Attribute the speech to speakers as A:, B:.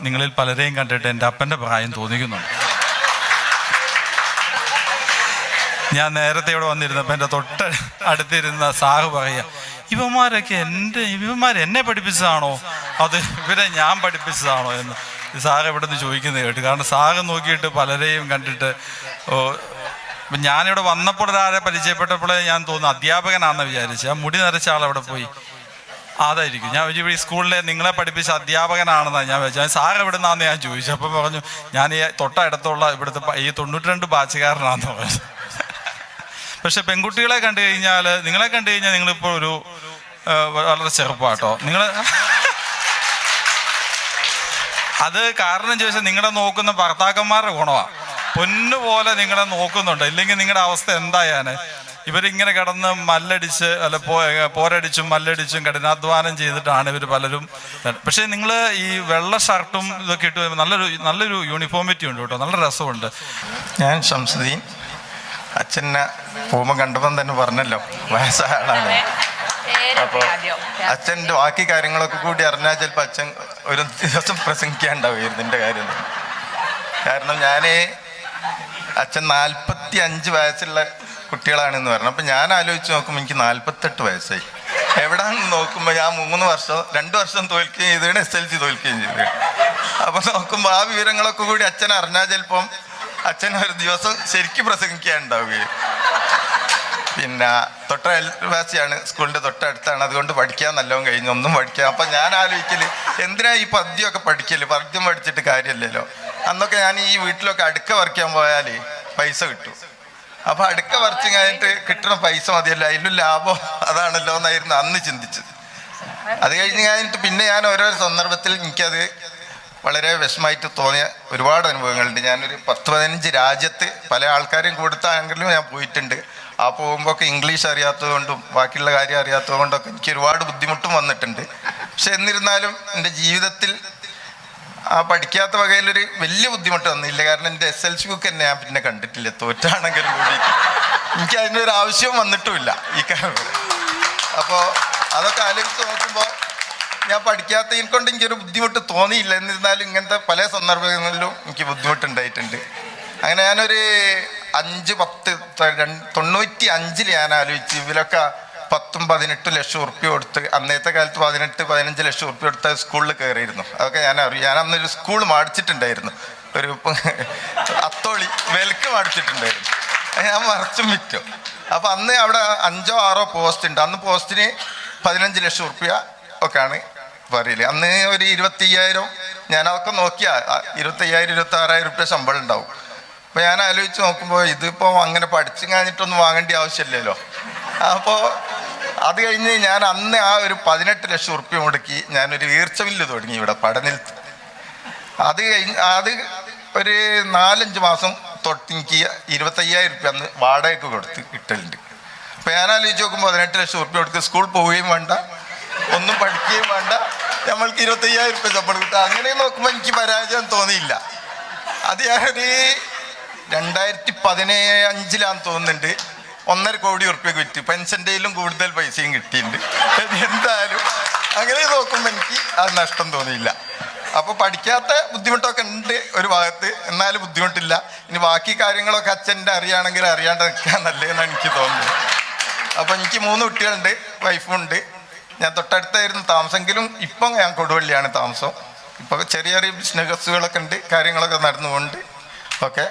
A: നിങ്ങളിൽ പലരെയും കണ്ടിട്ട് എൻ്റെ അപ്പൻ്റെ പ്രായം തോന്നിക്കുന്നുണ്ട്. ഞാൻ നേരത്തെ ഇവിടെ വന്നിരുന്നപ്പോൾ എൻ്റെ തൊട്ട് അടുത്തിരുന്ന സാറ് പറയുക, ഇവന്മാർ എന്നെ പഠിപ്പിച്ചതാണോ അത് ഇവരെ ഞാൻ പഠിപ്പിച്ചതാണോ എന്ന് സാറ് ഇവിടെ നിന്ന് ചോദിക്കുന്നത് കേട്ടു. കാരണം സാറ് നോക്കിയിട്ട് പലരെയും കണ്ടിട്ട് ഞാനിവിടെ വന്നപ്പോൾ ഒരാളെ പരിചയപ്പെട്ടപ്പോഴേ ഞാൻ തോന്നുന്നു അധ്യാപകനാണെന്ന് വിചാരിച്ചു. ആ മുടി നരച്ച ആളവിടെ പോയി, അതായിരിക്കും. ഞാൻ ഈ സ്കൂളിലെ നിങ്ങളെ പഠിപ്പിച്ച അധ്യാപകനാണെന്നാണ് ഞാൻ വിചാരിച്ചത്. സാർ എവിടെ നിന്നാന്ന് ഞാൻ ചോദിച്ചു. അപ്പോൾ പറഞ്ഞു ഞാൻ ഈ തൊട്ടടുത്തുള്ള ഇവിടുത്തെ ഈ 92 ബാച്ചുകാരനാണെന്ന് പറഞ്ഞു. പക്ഷെ പെൺകുട്ടികളെ കണ്ടു കഴിഞ്ഞാൽ, നിങ്ങളെ കണ്ടു കഴിഞ്ഞാൽ നിങ്ങളിപ്പോൾ ഒരു വളരെ ചെറുപ്പാട്ടോ. അത് കാരണം ചോദിച്ചാൽ നിങ്ങളെ നോക്കുന്ന ഭർത്താക്കന്മാരുടെ ഗുണമാണ്. പൊന്നുപോലെ നിങ്ങളെ നോക്കുന്നുണ്ട്. ഇല്ലെങ്കിൽ നിങ്ങളുടെ അവസ്ഥ എന്തായാന്? ഇവരിങ്ങനെ കിടന്ന് മല്ലടിച്ച് അല്ല പോരടിച്ചും മല്ലടിച്ചും കഠിനാധ്വാനം ചെയ്തിട്ടാണ് ഇവർ പലരും. പക്ഷെ നിങ്ങൾ ഈ വെള്ള ഷർട്ടും ഇതൊക്കെ ഇട്ട് നല്ലൊരു യൂണിഫോമിറ്റി ഉണ്ട് കേട്ടോ, നല്ല രസമുണ്ട്.
B: ഞാൻ ശംസുദ്ദീൻ. അച്ഛനെ പോകുമ്പോൾ കണ്ടപ്പം തന്നെ പറഞ്ഞല്ലോ വയസ്സായ ആളാണ്. അപ്പോൾ അച്ഛൻ്റെ ബാക്കി കാര്യങ്ങളൊക്കെ കൂടി അറിഞ്ഞാൽ ചിലപ്പോൾ അച്ഛൻ ഒരു ദിവസം പ്രസംഗിക്കാണ്ടാവുമായിരുന്നു എൻ്റെ കാര്യം. കാരണം അച്ഛൻ 45 വയസ്സുള്ള കുട്ടികളാണെന്ന് പറഞ്ഞു. അപ്പം ഞാൻ ആലോചിച്ച് നോക്കുമ്പോൾ എനിക്ക് 48 വയസ്സായി. എവിടെയാണെന്ന് നോക്കുമ്പോൾ ഞാൻ 2 വർഷം തോൽക്കുകയും ചെയ്തതാണ്, SLC തോൽക്കുകയും ചെയ്തത്. അപ്പം നോക്കുമ്പോൾ ആ വിവരങ്ങളൊക്കെ കൂടി അച്ഛൻ അറിഞ്ഞാൽ ചിലപ്പം അച്ഛൻ ഒരു ദിവസം ശരിക്കും പ്രസംഗിക്കാനുണ്ടാവുകയും. പിന്നെ അയൽവാസിയാണ്, സ്കൂളിൻ്റെ തൊട്ടടുത്താണ്, അതുകൊണ്ട് പഠിക്കാൻ നല്ലോണം കഴിഞ്ഞു, ഒന്നും പഠിക്കാം. അപ്പം ഞാൻ ആലോചിക്കല് എന്തിനാ ഈ പദ്യമൊക്കെ പഠിക്കല്, പദ്യം പഠിച്ചിട്ട് കാര്യമില്ലല്ലോ. അന്നൊക്കെ ഞാൻ ഈ വീട്ടിലൊക്കെ അടുക്ക പറിക്കാൻ പോയാൽ പൈസ കിട്ടും. അപ്പോൾ അടുക്ക പറിച്ച് കഴിഞ്ഞിട്ട് കിട്ടുന്ന പൈസ മതിയല്ലോ, അതിലും ലാഭം അതാണല്ലോ എന്നായിരുന്നു അന്ന് ചിന്തിച്ചത്. അത് കഴിഞ്ഞ് കഴിഞ്ഞിട്ട് പിന്നെ ഞാൻ ഓരോ സന്ദർഭത്തിൽ എനിക്കത് വളരെ വിഷമമായിട്ട് തോന്നിയ ഒരുപാട് അനുഭവങ്ങളുണ്ട്. ഞാനൊരു 10-15 രാജ്യത്ത് പല ആൾക്കാരെയും കൊടുത്താണെങ്കിലും ഞാൻ പോയിട്ടുണ്ട്. ആ പോകുമ്പോഴൊക്കെ ഇംഗ്ലീഷ് അറിയാത്തത് കൊണ്ടും ബാക്കിയുള്ള കാര്യം അറിയാത്തത് കൊണ്ടൊക്കെ എനിക്ക് ഒരുപാട് ബുദ്ധിമുട്ടും വന്നിട്ടുണ്ട്. പക്ഷെ എന്നിരുന്നാലും എൻ്റെ ജീവിതത്തിൽ ആ പഠിക്കാത്ത വകയിലൊരു വലിയ ബുദ്ധിമുട്ട് വന്നില്ല. കാരണം എൻ്റെ SLC ബുക്ക് തന്നെ ഞാൻ പിന്നെ കണ്ടിട്ടില്ല, തോറ്റാണെങ്കിലും കൂടി എനിക്ക് അതിനൊരു ആവശ്യവും വന്നിട്ടുമില്ല ഈ കാര്യം. അപ്പോൾ അതൊക്കെ ആലോചിച്ച് നോക്കുമ്പോൾ ഞാൻ പഠിക്കാത്തതിനെ കൊണ്ട് എനിക്കൊരു ബുദ്ധിമുട്ട് തോന്നിയില്ല. എന്നിരുന്നാലും ഇങ്ങനത്തെ പല സന്ദർഭങ്ങളിലും എനിക്ക് ബുദ്ധിമുട്ടുണ്ടായിട്ടുണ്ട്. അങ്ങനെ ഞാനൊരു 95 ഞാൻ ആലോചിച്ച് ഇവരൊക്കെ 10-18 ലക്ഷം ഉറുപ്പ്യ കൊടുത്ത്, അന്നത്തെ കാലത്ത് 18-15 ലക്ഷം ഉറുപ്പ്യ കൊടുത്ത സ്കൂളിൽ കയറിയിരുന്നു. അതൊക്കെ ഞാൻ അറിയാം. ഞാൻ അന്നൊരു സ്കൂൾ മാടിച്ചിട്ടുണ്ടായിരുന്നു, ഒരു അത്തോളി വെൽക്ക് മാടിച്ചിട്ടുണ്ടായിരുന്നു. ഞാൻ മറച്ചും വിറ്റു. അപ്പം അന്ന് അവിടെ 5-6 പോസ്റ്റ് ഉണ്ട്. അന്ന് പോസ്റ്റിന് 15 ലക്ഷം ഉറുപ്പ്യ ഒക്കെയാണ് പറയില്ല. അന്ന് ഒരു 25,000, ഞാനതൊക്കെ നോക്കിയാൽ 25,000-26,000 ഉറുപ്പ്യ ശമ്പളം ഉണ്ടാവും. അപ്പോൾ ഞാൻ ആലോചിച്ച് നോക്കുമ്പോൾ ഇതിപ്പോൾ അങ്ങനെ പഠിച്ചു കഴിഞ്ഞിട്ടൊന്നും വാങ്ങേണ്ട ആവശ്യമില്ലല്ലോ. അപ്പോൾ അത് കഴിഞ്ഞ് ഞാൻ അന്ന് ആ ഒരു 18 ലക്ഷം ഉറുപ്പ്യ മുടക്കി ഞാനൊരു ഈർച്ചമില്ല് തുടങ്ങി ഇവിടെ പടനിലത്ത്. അത് ഒരു 4-5 മാസം തൊട്ട് എനിക്ക് 25,000 ഉറുപ്പ്യ അന്ന് വാടകയ്ക്ക് കൊടുത്ത് കിട്ടലുണ്ട്. അപ്പോൾ ഞാൻ ആലോചിച്ച് നോക്കുമ്പോൾ 18 ലക്ഷം ഉറുപ്പ്യ കൊടുത്ത് സ്കൂൾ പോവുകയും വേണ്ട, ഒന്നും പഠിക്കുകയും വേണ്ട, നമ്മൾക്ക് 25,000 ഉറുപ്പ്യ ശമ്പളം കിട്ടുക. അങ്ങനെ നോക്കുമ്പോൾ എനിക്ക് പരാജയം തോന്നിയില്ല. അത് ഞാനൊരു 2015 തോന്നുന്നുണ്ട് 1.5 കോടി ഉറുപ്പ്യക്ക് വിറ്റ്. പെൻഷൻ്റെയിലും കൂടുതൽ പൈസയും കിട്ടിയിട്ടുണ്ട്. എന്തായാലും അങ്ങനെ നോക്കുമ്പോൾ എനിക്ക് അത് നഷ്ടം തോന്നിയില്ല. അപ്പോൾ പഠിക്കാത്ത ബുദ്ധിമുട്ടൊക്കെ ഉണ്ട് ഒരു ഭാഗത്ത്, എന്നാലും ബുദ്ധിമുട്ടില്ല. ഇനി ബാക്കി കാര്യങ്ങളൊക്കെ അച്ഛൻ്റെ അറിയുകയാണെങ്കിൽ അറിയാണ്ട് നിൽക്കാൻ നല്ലതെന്നാണ് എനിക്ക് തോന്നുന്നത്. അപ്പോൾ എനിക്ക് 3 കുട്ടികളുണ്ട്, വൈഫുണ്ട്. ഞാൻ തൊട്ടടുത്തായിരുന്നു താമസമെങ്കിലും ഇപ്പം ഞാൻ കൊടുവള്ളിയാണ് താമസം. ഇപ്പോൾ ചെറിയ ചെറിയ ബിസിനസ്സുകളൊക്കെ ഉണ്ട്, കാര്യങ്ങളൊക്കെ നടന്നുകൊണ്ട് ഓക്കെ.